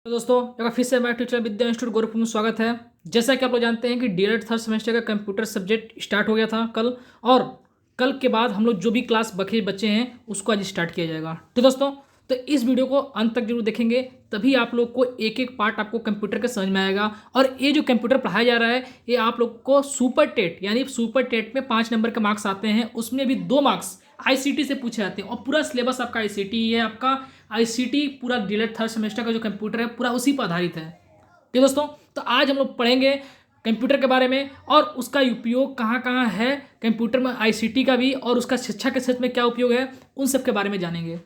तो दोस्तों एक बार फिर से हमारे टीचर विद्या इंस्टीट्यूट गोरखपुर में स्वागत है। जैसा कि आप लोग जानते हैं कि डीएलएड थर्ड सेमेस्टर का कंप्यूटर सब्जेक्ट स्टार्ट हो गया था कल, और कल के बाद हम लोग जो भी क्लास बचे हैं उसको आज स्टार्ट किया जाएगा। तो दोस्तों तो इस वीडियो को अंत तक जरूर देखेंगे, तभी आप लोग को एक एक पार्ट आपको कंप्यूटर का समझ में आएगा। और ये जो कंप्यूटर पढ़ाया जा रहा है ये आप लोग को सुपर टेट यानी सुपर टेट में 5 नंबर का मार्क्स आते हैं, उसमें भी 2 मार्क्स आईसीटी से पूछे जाते हैं। और पूरा सिलेबस आपका आईसीटी है, आपका आईसीटी पूरा डीएलएड थर्ड सेमेस्टर का जो कंप्यूटर है पूरा उसी पर आधारित है। ठीक दोस्तों, तो आज हम लोग पढ़ेंगे कंप्यूटर के बारे में और उसका उपयोग कहाँ कहाँ है कंप्यूटर में, आईसीटी का भी, और उसका शिक्षा के क्षेत्र में क्या उपयोग है उन सब के बारे में जानेंगे।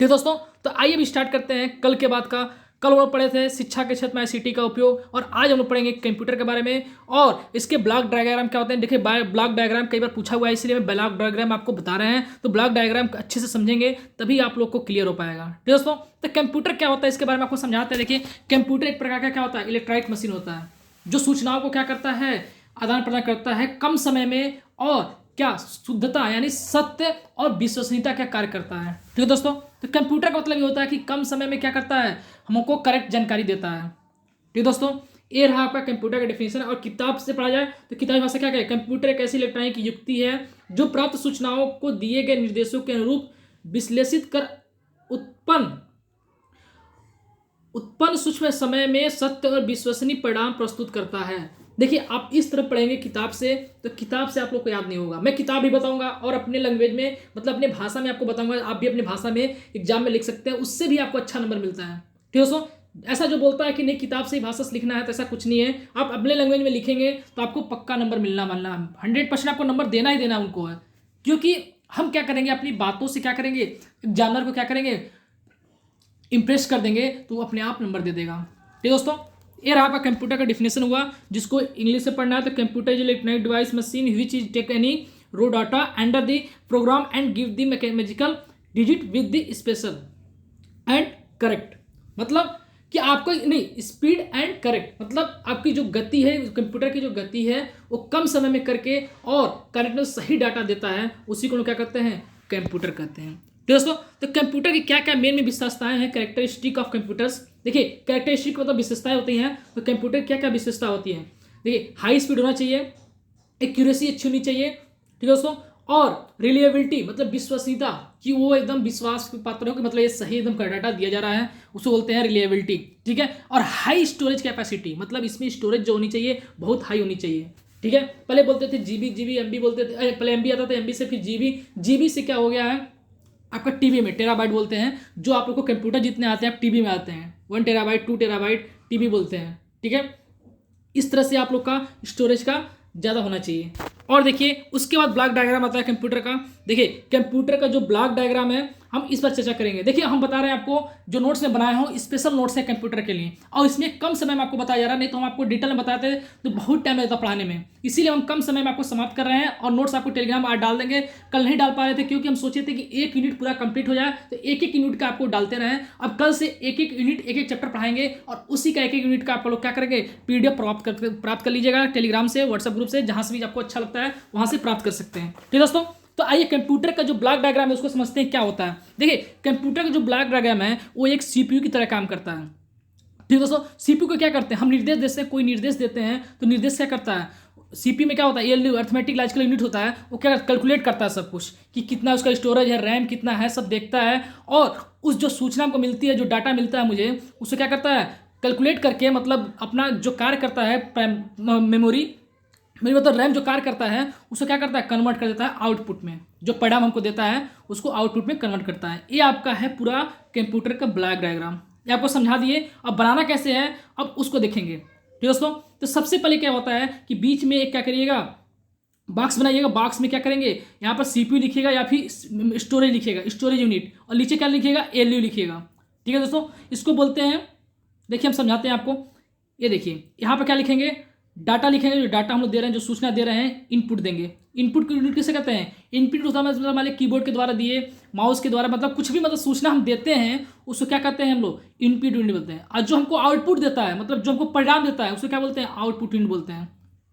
ठीक दोस्तों, तो आइए अब स्टार्ट करते हैं कल के बाद का। कल हम लोग पढ़े थे शिक्षा के क्षेत्र में आईसीटी का उपयोग, और आज हम लोग पढ़ेंगे कंप्यूटर के बारे में और इसके ब्लॉक डायग्राम क्या होते हैं। देखिए ब्लॉक डायग्राम कई बार पूछा हुआ है, इसलिए मैं ब्लॉक डायग्राम आपको बता रहे हैं। तो ब्लॉक डायग्राम अच्छे से समझेंगे तभी आप लोग को क्लियर हो पाएगा। ठीक दोस्तों, तो कंप्यूटर क्या होता है इसके बारे में आपको समझाते हैं। देखिए कंप्यूटर एक प्रकार का क्या होता है, इलेक्ट्रॉनिक मशीन होता है जो सूचनाओं को क्या करता है, आदान प्रदान करता है कम समय में, और क्या शुद्धता यानी सत्य और विश्वसनीयता क्या कार्य करता है। ठीक है दोस्तों, तो कंप्यूटर का मतलब ये होता है कि कम समय में क्या करता है, हमको करेक्ट जानकारी देता है। ठीक है दोस्तों, ये रहा आपका कंप्यूटर का डेफिनेशन। और किताब से पढ़ा जाए तो किताबी भाषा क्या कहे, कंप्यूटर एक ऐसी इलेक्ट्रॉनिक युक्ति है जो प्राप्त सूचनाओं को दिए गए निर्देशों के अनुरूप विश्लेषित कर उत्पन्न सूक्ष्म समय में सत्य और विश्वसनीय परिणाम प्रस्तुत करता है। देखिए आप इस तरह पढ़ेंगे किताब से तो किताब से आप लोग को याद नहीं होगा। मैं किताब भी बताऊंगा और अपने लैंग्वेज में मतलब अपने भाषा में आपको बताऊंगा, आप भी अपनी भाषा में एग्जाम में लिख सकते हैं, उससे भी आपको अच्छा नंबर मिलता है। ठीक है दोस्तों, ऐसा जो बोलता है कि नहीं किताब से ही भाषा से लिखना है तो ऐसा कुछ नहीं है। आप अपने लैंग्वेज में लिखेंगे तो आपको पक्का नंबर मिलना 100% आपको नंबर देना ही देना उनको है। क्योंकि हम क्या करेंगे, अपनी बातों से क्या करेंगे, एग्जामिनर को क्या करेंगे, इंप्रेस कर देंगे, तो वो अपने आप नंबर दे देगा। ठीक है दोस्तों, ये रहा आपका कंप्यूटर का डिफिनेशन हुआ, जिसको इंग्लिश से पढ़ना है तो computer is electronic device machine which is take any raw data under the program and give the mechanical digit with the special and correct. मतलब कि आपको नहीं, स्पीड एंड करेक्ट मतलब आपकी जो गति है, कंप्यूटर की जो गति है वो कम समय में करके और करेक्ट सही डाटा देता है, उसी को लोग क्या कहते हैं, कंप्यूटर कहते हैं। तो दोस्तों तो कंप्यूटर की क्या क्या मेन विशेषताएं हैं, कैरेक्टरिस्टिक ऑफ कंप्यूटर्स। देखिए कैरेक्टरिस्टिक मतलब विशेषताएं होती हैं, तो कंप्यूटर क्या क्या विशेषता होती है। देखिए हाई स्पीड होना चाहिए, एक्यूरेसी अच्छी होनी चाहिए। ठीक है दोस्तों, और रिलायबिलिटी मतलब विश्वसनीयता, कि वो एकदम विश्वास पात्र हो कि मतलब ये सही एकदम डाटा दिया जा रहा है, उसको बोलते हैं रिलायबिलिटी। ठीक है, और हाई स्टोरेज कैपेसिटी मतलब इसमें स्टोरेज जो होनी चाहिए बहुत हाई होनी चाहिए। ठीक है, पहले बोलते थे जीबी एमबी बोलते थे, पहले एमबी आता था, एमबी से फिर जीबी से क्या हो गया है आपका टीबी में टेराबाइट बोलते हैं। जो आप लोग को कंप्यूटर जितने आते हैं आप टीबी में आते हैं, 1 टेराबाइट 2 टेराबाइट टीबी बोलते हैं। ठीक है, इस तरह से आप लोग का स्टोरेज का ज़्यादा होना चाहिए। और देखिए उसके बाद ब्लॉक डायग्राम आता है कंप्यूटर का। देखिए कंप्यूटर का जो ब्लॉक डायग्राम है हम इस पर चर्चा करेंगे। देखिए हम बता रहे हैं आपको जो नोट्स में बनाया हूँ, स्पेशल नोट्स है कंप्यूटर के लिए, और इसमें कम समय में आपको बताया जा रहा है, नहीं तो हम आपको डिटेल में बताते तो बहुत टाइम लगता पढ़ाने में, इसीलिए हम कम समय में आपको समाप्त कर रहे हैं। और नोट्स आपको टेलीग्राम आज डाल देंगे, कल नहीं डाल पा रहे थे क्योंकि हम सोचे थे कि 1 यूनिट पूरा कंप्लीट हो जाए, तो एक एक यूनिट का आपको डालते रहे। अब कल से एक एक यूनिट एक एक चैप्टर पढ़ाएंगे, और उसी का एक एक यूनिट का आप लोग क्या करेंगे, पीडीएफ प्राप्त कर लीजिएगा टेलीग्राम से, व्हाट्सएप ग्रुप से, जहां से भी आपको अच्छा लगता है वहां से प्राप्त कर सकते हैं। ठीक है दोस्तों, तो आइए कंप्यूटर का जो ब्लॉक डायग्राम है उसको समझते हैं क्या होता है। देखिए कंप्यूटर का जो ब्लॉक डायग्राम है वो एक सीपीयू की तरह काम करता है। ठीक है दोस्तों, सीपीयू को क्या करते हैं, हम निर्देश देते हैं, कोई निर्देश देते हैं तो निर्देश क्या करता है, सीपीयू में क्या होता है, एएलयू अर्थमेटिक लॉजिकल यूनिट होता है, वो क्या कैलकुलेट करता है सब कुछ कि कितना उसका स्टोरेज है, रैम कितना है, सब देखता है। और उस जो सूचना को मिलती है, जो डाटा मिलता है मुझे, उससे क्या करता है, कैलकुलेट करके मतलब अपना जो कार्य करता है मेमोरी मेरी मतलब रैम जो कार्य करता है उसको क्या करता है, कन्वर्ट कर देता है आउटपुट में, जो परिणाम हमको देता है उसको आउटपुट में कन्वर्ट करता है। ये आपका है पूरा कंप्यूटर का ब्लॉक डायग्राम, ये आपको समझा दिए। अब बनाना कैसे है अब उसको देखेंगे। ठीक दोस्तों, तो सबसे पहले क्या होता है कि बीच में एक क्या करिएगा, बॉक्स बनाइएगा। बॉक्स में क्या करेंगे, यहाँ पर सीपीयू लिखिएगा या फिर स्टोरेज लिखिएगा, स्टोरेज यूनिट, और नीचे क्या लिखिएगा, एएलयू लिखिएगा। ठीक है दोस्तों, इसको बोलते हैं, देखिए हम समझाते हैं आपको। ये देखिए यहाँ पर क्या लिखेंगे, डाटा लिखेंगे, जो डाटा हम लोग दे रहे हैं, जो सूचना दे रहे हैं, इनपुट देंगे। इनपुट को यूनिट किसे कहते हैं, इनपुट होता है मतलब हमारे कीबोर्ड के द्वारा दिए, माउस के द्वारा, मतलब कुछ भी मतलब सूचना हम देते हैं उसको क्या कहते हैं हम लोग, इनपुट यूनिट बोलते हैं। और जो हमको आउटपुट देता है मतलब जो हमको परिणाम देता है उसको क्या बोलते हैं, आउटपुट यूनिट बोलते हैं।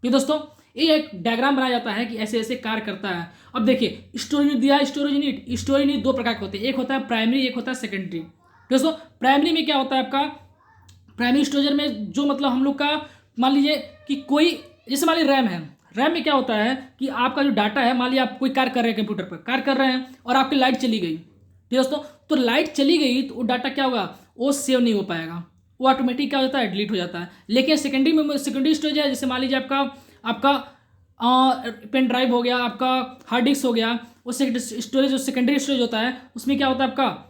तो दोस्तों ये एक डायग्राम बनाया जाता है कि ऐसे ऐसे कार्य करता है। अब देखिए स्टोरेज यूनिट दिया है, स्टोरेज यूनिट 2 प्रकार के होते हैं, एक होता है प्राइमरी, एक होता है सेकेंडरी। दोस्तों प्राइमरी में क्या होता है आपका, प्राइमरी स्टोरेज में जो मतलब हम लोग का मान लीजिए कि कोई जैसे मान लीजिए रैम है, रैम में क्या होता है कि आपका जो डाटा है, मान लीजिए आप कोई कार्य कर रहे हैं कंप्यूटर पर, कार्य कर रहे हैं और आपकी लाइट चली गई, ठीक है दोस्तों, तो लाइट चली गई तो वो डाटा क्या होगा, वो सेव नहीं हो पाएगा, वो ऑटोमेटिक क्या हो जाता है, डिलीट हो जाता है। लेकिन सेकेंडरी स्टोरेज है, जैसे मान लीजिए आपका पेन ड्राइव हो गया, आपका हार्ड डिस्क हो गया, वो स्टोरेज जो सेकेंडरी स्टोरेज होता है उसमें क्या होता है,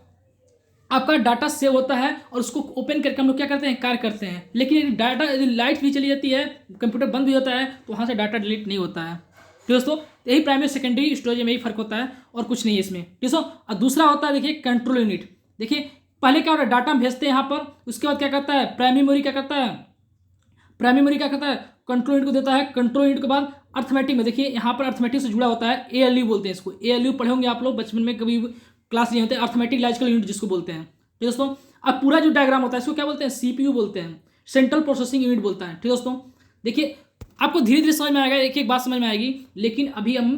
आपका डाटा सेव होता है और उसको ओपन करके हम लोग क्या करते हैं, कार्य करते हैं। लेकिन यदि डाटा यदि लाइट भी चली जाती है, कंप्यूटर बंद भी होता है, तो वहाँ से डाटा डिलीट नहीं होता है। तो दोस्तों यही प्राइमरी सेकेंडरी स्टोरेज में यही फर्क होता है और कुछ नहीं है इसमें, ठीक है। और दूसरा होता है देखिए कंट्रोल यूनिट। देखिए पहले क्या होता है, डाटा हम भेजते हैं यहाँ पर, उसके बाद क्या करता है प्राइमरी मेमोरी क्या करता है, प्राइमरी मेमोरी क्या करता है, कंट्रोल यूनिट को देता है। कंट्रोल यूनिट के बाद अर्थमेटिक में, देखिए यहाँ पर अर्थमेटिक से जुड़ा होता है, ALU बोलते हैं इसको, ALU पढ़े होंगे आप लोग बचपन में, कभी क्लास नहीं होते, अर्थमेटिक लॉजिकल यूनिट जिसको बोलते हैं, ठीक दोस्तों। अब पूरा जो डायग्राम होता है इसको क्या बोलते हैं, CPU बोलते हैं, सेंट्रल प्रोसेसिंग यूनिट बोलता है, ठीक दोस्तों। देखिए आपको धीरे धीरे समझ में आएगा, एक एक बात समझ में आएगी, लेकिन अभी हम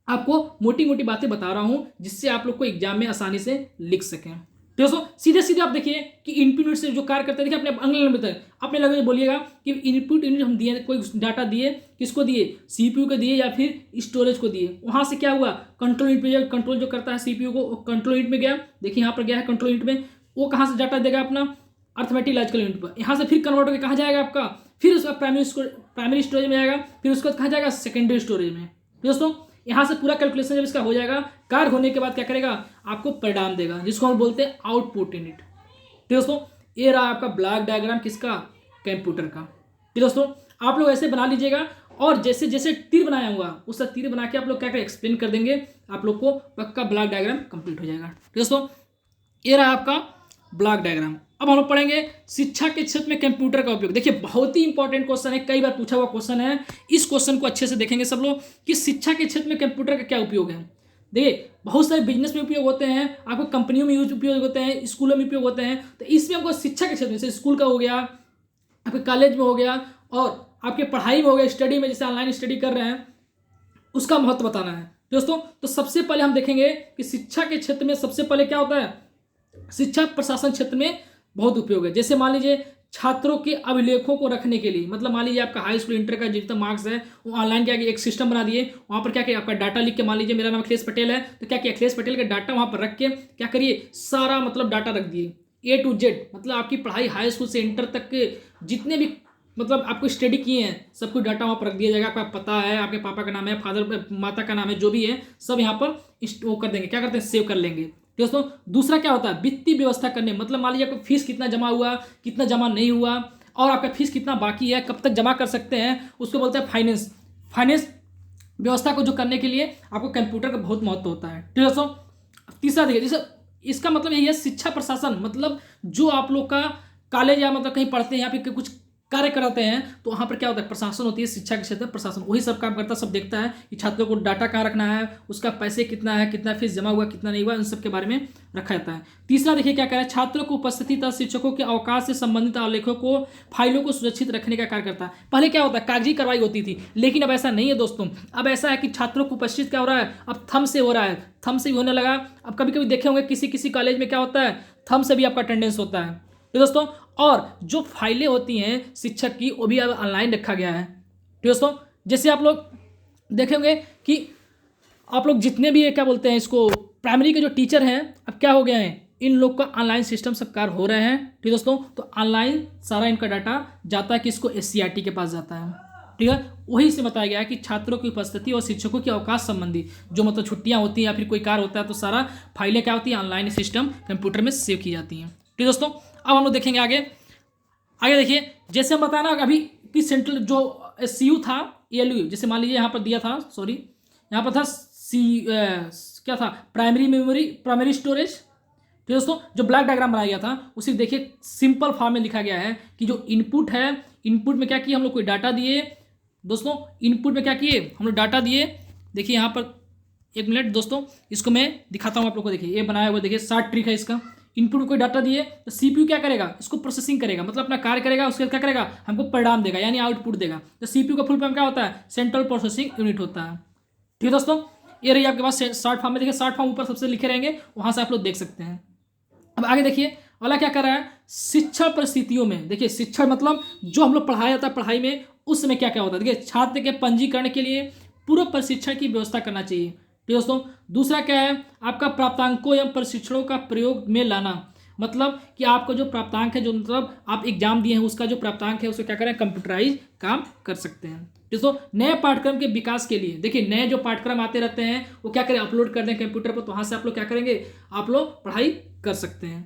आपको मोटी मोटी बातें बता रहा हूं जिससे आप लोग को एग्जाम में आसानी से लिख सकें। तो दोस्तों सीधे सीधे आप देखिए कि इनपुट यूनिट से जो कार्य करते हैं, देखिए अपने अगले नंबर तक अपने लगे बोलिएगा कि इनपुट यूनिट हम दिए, कोई डाटा दिए, किसको दिए, CPU को दिए या फिर स्टोरेज को दिए, वहां से क्या हुआ, कंट्रोल यूनिट पे, कंट्रोल जो करता है CPU को, कंट्रोल यूनिट में गया, देखिए यहाँ पर गया है कंट्रोल यूनिट में, वो कहाँ से डाटा देगा अपना अर्थमेटिक लॉजिकल यूनिट पर, यहाँ से फिर कन्वर्ट होकर कहाँ जाएगा आपका, फिर उसका प्राइमरी स्टोरेज में जाएगा, फिर उसके बाद कहाँ जाएगा सेकेंडरी स्टोरेज में। दोस्तों यहाँ से पूरा कैलकुलेशन जब इसका हो जाएगा, कार्य होने के बाद क्या करेगा, आपको परिणाम देगा, जिसको हम बोलते हैं आउटपुट यूनिट। तो दोस्तों ये रहा आपका ब्लॉक डायग्राम किसका, कंप्यूटर का। तो दोस्तों आप लोग ऐसे बना लीजिएगा, और जैसे जैसे तीर बनाया हुआ उसका तीर बना के आप लोग क्या करें, एक्सप्लेन कर देंगे, आप लोग को पक्का ब्लॉक डायग्राम कंप्लीट हो जाएगा। तो दोस्तों ये रहा आपका ब्लॉक डायग्राम। अब हम लोग पढ़ेंगे शिक्षा के क्षेत्र में कंप्यूटर का उपयोग। देखिए बहुत ही इंपॉर्टेंट क्वेश्चन है, कई बार पूछा हुआ क्वेश्चन है, इस क्वेश्चन को अच्छे से देखेंगे सब लोग कि शिक्षा के क्षेत्र में कंप्यूटर का क्या उपयोग है। देखिए बहुत सारे बिजनेस में उपयोग होते हैं, आपको कंपनियों में उपयोग होते हैं, स्कूलों में उपयोग होते हैं, तो इसमें हमको शिक्षा के क्षेत्र में, जैसे स्कूल का हो गया, आपके कॉलेज में हो गया, और आपके पढ़ाई में हो गया, स्टडी में जैसे ऑनलाइन स्टडी कर रहे हैं, उसका महत्व बताना है दोस्तों। तो सबसे पहले हम देखेंगे कि शिक्षा के क्षेत्र में सबसे पहले क्या होता है, शिक्षा प्रशासन क्षेत्र में बहुत उपयोग है। जैसे मान लीजिए छात्रों के अभिलेखों को रखने के लिए, मतलब मान लीजिए आपका हाई स्कूल इंटर का जितना मार्क्स है वो ऑनलाइन क्या एक सिस्टम बना दिए, वहाँ पर क्या किया, आपका डाटा लिख के, मान लीजिए मेरा नाम अखिलेश पटेल है, तो क्या किया, अखिलेश पटेल का डाटा वहाँ पर रख के क्या करिए, सारा मतलब डाटा रख दिए A to Z, मतलब आपकी पढ़ाई हाई स्कूल से इंटर तक के जितने भी मतलब आपको स्टडी किए हैं सब कुछ डाटा वहाँ पर रख दिया जाएगा। आपका पता है, आपके पापा का नाम है, फादर माता का नाम है, जो भी है सब यहाँ पर वो कर देंगे, क्या करते हैं, सेव कर लेंगे। दोस्तों दूसरा क्या होता है, वित्तीय व्यवस्था करने, मतलब मान लीजिए आपको फीस कितना जमा हुआ, कितना जमा नहीं हुआ, और आपका फीस कितना बाकी है, कब तक जमा कर सकते हैं, उसको बोलते हैं फाइनेंस। फाइनेंस व्यवस्था को जो करने के लिए आपको कंप्यूटर का बहुत महत्व होता है, ठीक है दोस्तों। तीसरा देखिए, जैसे इसका मतलब यही है शिक्षा प्रशासन, मतलब जो आप लोग का कॉलेज या मतलब कहीं पढ़ते हैं या फिर कुछ कार्य कराते हैं, तो वहाँ पर क्या होता है, प्रशासन होती है, शिक्षा के क्षेत्र में प्रशासन वही सब काम करता है, सब देखता है कि छात्रों को डाटा कहाँ रखना है, उसका पैसे कितना है, कितना फीस जमा हुआ, कितना नहीं हुआ, इन सब के बारे में रखा जाता है। तीसरा देखिए क्या कह रहा है, छात्रों को उपस्थिति तथा शिक्षकों के अवकाश से संबंधित आलेखों को, फाइलों को सुरक्षित रखने का कार्य करता है। पहले क्या होता है, कागजी कार्रवाई होती थी, लेकिन अब ऐसा नहीं है दोस्तों। अब ऐसा है कि छात्रों को उपस्थित क्या हो रहा है, अब थंब से हो रहा है, थंब से भी होने लगा। अब कभी कभी देखे होंगे किसी किसी कॉलेज में क्या होता है, थंब से भी आपका अटेंडेंस होता है, तो दोस्तों। और जो फाइलें होती हैं शिक्षक की वो भी अब ऑनलाइन रखा गया है, ठीक दोस्तों। जैसे आप लोग देखे होंगे कि आप लोग जितने भी क्या बोलते हैं इसको, प्राइमरी के जो टीचर हैं अब क्या हो गए हैं, इन लोग का ऑनलाइन सिस्टम सब कार्य हो रहे हैं, ठीक दोस्तों। तो ऑनलाइन सारा इनका डाटा जाता है किसको, SCRT के पास जाता है, ठीक है। वही से बताया गया है कि छात्रों की उपस्थिति और शिक्षकों की अवकाश संबंधी जो मतलब छुट्टियां होती हैं या फिर कोई कार्य होता है, तो सारा फाइलें क्या होती है, ऑनलाइन सिस्टम कंप्यूटर में सेव की जाती हैं, ठीक दोस्तों। अब हम लोग देखेंगे आगे देखिए, जैसे हम बताना अभी कि सेंट्रल जो CU था, ALU, जैसे मान लीजिए यहाँ पर दिया था, सॉरी यहाँ पर था क्या था, प्राइमरी मेमोरी, प्राइमरी स्टोरेज, ठीक दोस्तों। जो ब्लॉक डायग्राम बनाया गया था उसी देखिए सिंपल फॉर्म में लिखा गया है कि जो इनपुट है, इनपुट में क्या किए हम लोग, कोई डाटा दिए दोस्तों, इनपुट में क्या किए हम लोग, डाटा दिए। देखिए यहाँ पर एक मिनट दोस्तों, इसको मैं दिखाता हूँ आप लोग को। देखिए ये बनाया हुआ, देखिए 60 ट्रिक है इसका। इनपुट में कोई डाटा दिए तो CPU क्या करेगा, इसको प्रोसेसिंग करेगा, मतलब अपना कार्य करेगा, उसके क्या करेगा, हमको परिणाम देगा, यानी आउटपुट देगा। तो CPU का फुल फॉर्म क्या होता है, सेंट्रल प्रोसेसिंग यूनिट होता है, ठीक है दोस्तों। ये रही आपके पास शॉर्ट फॉर्म में, देखिए शॉर्ट फॉर्म ऊपर सबसे लिखे रहेंगे, वहां से आप लोग देख सकते हैं। अब आगे देखिए, अगला क्या कर रहा है, शिक्षण परिस्थितियों में। देखिए शिक्षण मतलब जो हम लोग पढ़ाया जाता है पढ़ाई में, उस समय क्या क्या होता है। देखिए छात्र के पंजीकरण के लिए पूर्व प्रशिक्षण की व्यवस्था करना चाहिए। ठीक दोस्तों, दूसरा क्या है आपका प्राप्तांकों एवं प्रशिक्षणों का प्रयोग में लाना। मतलब कि आपका जो प्राप्तांक है, जो मतलब आप एग्जाम दिए हैं उसका जो प्राप्तांक है उसको क्या करें, कंप्यूटराइज काम कर सकते हैं। दोस्तों नए पाठ्यक्रम के विकास के लिए देखिए नए जो पाठ्यक्रम आते रहते हैं वो क्या करें, अपलोड कर दें कंप्यूटर पर, तो वहां से आप लोग क्या करेंगे, आप लोग पढ़ाई कर सकते हैं।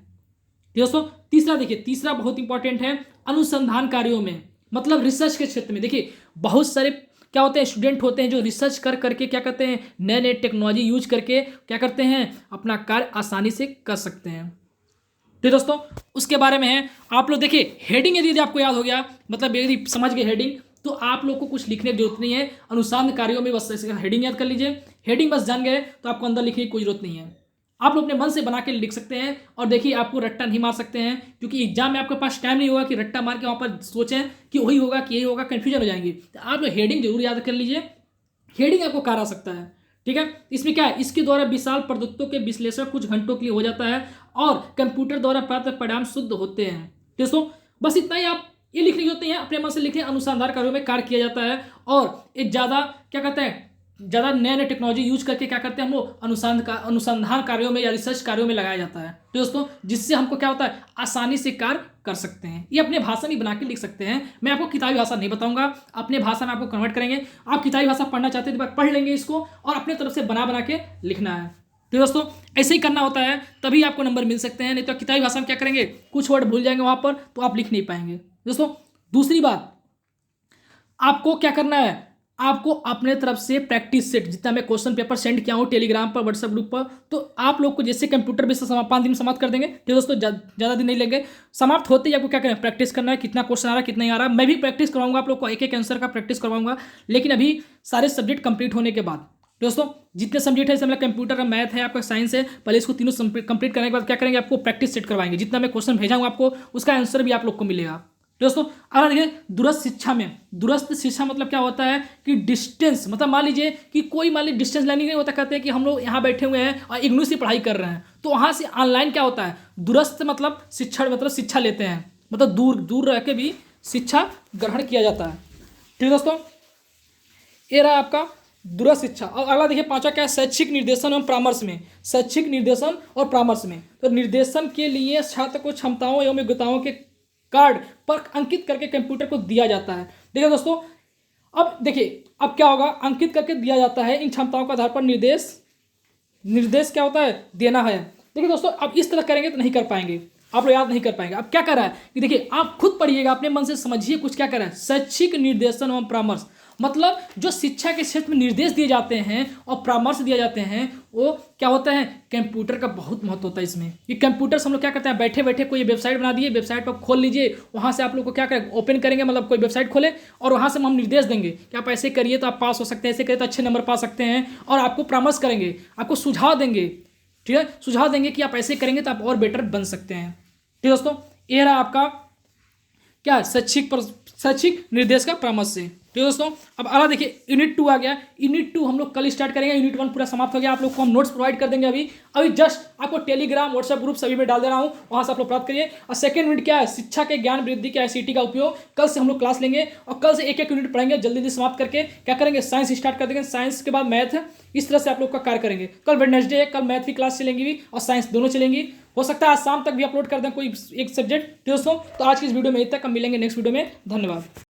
दोस्तों तीसरा देखिए, तीसरा बहुत इंपॉर्टेंट है, अनुसंधान कार्यों में, मतलब रिसर्च के क्षेत्र में। देखिए बहुत सारे क्या होते हैं, स्टूडेंट होते हैं जो रिसर्च कर करके क्या करते हैं, नए नए टेक्नोलॉजी यूज करके क्या करते हैं, अपना कार्य आसानी से कर सकते हैं। तो दोस्तों उसके बारे में है, आप लोग देखिए हेडिंग यदि आपको याद हो गया, मतलब यदि समझ गए हेडिंग, तो आप लोग को कुछ लिखने की जरूरत नहीं है। अनुसंधान कार्यों में बस हेडिंग याद कर लीजिए, हेडिंग बस जान गए तो आपको अंदर लिखने की कोई जरूरत नहीं है। आप लोग अपने मन से बना के लिख सकते हैं, और देखिए आपको रट्टा नहीं मार सकते हैं, क्योंकि एग्जाम में आपके पास टाइम नहीं होगा कि रट्टा मार के वहां पर सोचें कि वही होगा कि यही होगा, कंफ्यूजन हो जाएंगे। तो आप लोग हेडिंग जरूर याद कर लीजिए, हेडिंग आपको कार आ सकता है। ठीक है, इसमें क्या है, इसके द्वारा विशाल प्रदत्तों के विश्लेषण कुछ घंटों के लिए हो जाता है और कंप्यूटर द्वारा प्राप्त परिणाम शुद्ध होते हैं। दोस्तों बस इतना ही आप ये लिखने की होते हैं, अपने मन से लिखें, अनुसंधान कार्यों में कार्य किया जाता है, और एक ज़्यादा क्या कहते हैं, ज़्यादा नए नए टेक्नोलॉजी यूज करके क्या करते हैं हम लोग, अनुसंधान कार्यों में या रिसर्च कार्यों में लगाया जाता है। तो दोस्तों जिससे हमको क्या होता है, आसानी से कार्य कर सकते हैं। ये अपने भाषा में बना के लिख सकते हैं, मैं आपको किताबी भाषा नहीं बताऊंगा, अपने भाषा में आपको कन्वर्ट करेंगे। आप किताबी भाषा पढ़ना चाहते हैं तो पढ़ लेंगे इसको, और अपने तरफ से बना बना के लिखना है। तो दोस्तों ऐसे ही करना होता है, तभी आपको नंबर मिल सकते हैं, नहीं तो किताबी भाषा में क्या करेंगे, कुछ वर्ड भूल जाएंगे वहां पर, तो आप लिख नहीं पाएंगे। दोस्तों दूसरी बात, आपको क्या करना है, आपको अपने तरफ से प्रैक्टिस सेट, जितना मैं क्वेश्चन पेपर सेंड किया हूँ टेलीग्राम पर, व्हाट्सएप ग्रुप पर, तो आप लोग को जैसे कंप्यूटर बेस 5 दिन में समाप्त कर देंगे। ठीक दोस्तों, ज़्यादा दिन नहीं लेंगे, समाप्त होते ही आपको क्या करना है, प्रैक्टिस करना है, कितना क्वेश्चन आ रहा है कितना नहीं आ रहा। मैं भी प्रैक्टिस करवाऊंगा आप लोग को, एक एक आंसर का प्रैक्टिस करवाऊंगा, लेकिन अभी सारे सब्जेक्ट कंप्लीट होने के बाद। दोस्तों जितने सब्जेक्ट है, जैसे मतलब कंप्यूटर है, मैथ है, आपका साइंस है, पहले इसको तीनों कंप्लीट करने के बाद क्या करेंगे, आपको प्रैक्टिस सेट करवाएंगे, जितना मैं क्वेश्चन भेजाऊंगा आपको उसका आंसर भी आप लोग को मिलेगा। दोस्तों अगर देखिए दूरस्थ शिक्षा में, दूरस्थ शिक्षा मतलब क्या होता है कि डिस्टेंस, मतलब मान लीजिए कि कोई मान लीजिए डिस्टेंस लर्निंग नहीं होता, कहते हैं कि हम लोग यहाँ बैठे हुए हैं और इग्नू से पढ़ाई कर रहे हैं, तो वहाँ से ऑनलाइन क्या होता है, दूरस्थ मतलब शिक्षण, मतलब शिक्षा लेते हैं, मतलब दूर दूर रह के भी शिक्षा ग्रहण किया जाता है। ठीक दोस्तों, ये रहा आपका दूरस्थ शिक्षा। और अगला देखिए पांचवा क्या है, शैक्षिक निर्देशन एवं परामर्श में, शैक्षिक निर्देशन और परामर्श में, तो निर्देशन के लिए छात्र को क्षमताओं एवं योग्यताओं के कार्ड पर अंकित करके कंप्यूटर को दिया जाता है। देखिए दोस्तों, अब देखिए अब क्या होगा, अंकित करके दिया जाता है, इन क्षमताओं के आधार पर निर्देश क्या होता है, देना है। देखिए दोस्तों अब इस तरह करेंगे तो नहीं कर पाएंगे, आप लोग याद नहीं कर पाएंगे। अब क्या कर रहा है कि देखिए आप खुद पढ़िएगा, अपने मन से समझिए कुछ क्या कर रहा है, शैक्षिक निर्देशन एवं परामर्श, मतलब जो शिक्षा के क्षेत्र में निर्देश दिए जाते हैं और परामर्श दिए जाते हैं, वो क्या होता है, कंप्यूटर का बहुत महत्व होता है इसमें। ये कंप्यूटर से हम लोग क्या करते हैं, बैठे बैठे कोई वेबसाइट बना दिए, वेबसाइट पर खोल लीजिए, वहाँ से आप लोग को क्या करें, ओपन करेंगे, मतलब कोई वेबसाइट खोले और वहाँ से हम निर्देश देंगे कि आप ऐसे करिए तो आप पास हो सकते हैं, ऐसे करिए तो अच्छे नंबर पा सकते हैं, और आपको परामर्श करेंगे, आपको सुझाव देंगे। ठीक है, सुझाव देंगे कि आप ऐसे करेंगे तो आप और बेटर बन सकते हैं। ठीक दोस्तों, ये रहा आपका क्या, शैक्षिक निर्देश का परामर्श से। तो दोस्तों अब अगला देखिए यूनिट 2 आ गया। यूनिट 2 हम लोग कल स्टार्ट करेंगे, यूनिट 1 पूरा समाप्त हो गया। आप लोग को हम नोट्स प्रोवाइड कर देंगे, अभी जस्ट आपको टेलीग्राम व्हाट्सएप ग्रुप सभी में डाल दे रहा हूँ, वहाँ से आप लोग प्राप्त करिए। और सेकंड यूनिट क्या है, शिक्षा के ज्ञान वृद्धि के ICT का उपयोग, कल से हम लोग क्लास लेंगे और कल से एक एक यूनिट पढ़ेंगे, जल्दी जल्दी समाप्त करके क्या करेंगे, साइंस स्टार्ट कर देंगे, साइंस के बाद मैथ, इस तरह से आप लोग का कार्य करेंगे। कल वेडनेसडे है, कल मैथ की क्लास चलेंगी भी और साइंस दोनों चलेंगी, हो सकता है आज शाम तक भी अपलोड कर दें कोई एक सब्जेक्ट। दोस्तों तो आज की इस वीडियो में इतना, हम मिलेंगे नेक्स्ट वीडियो में, धन्यवाद।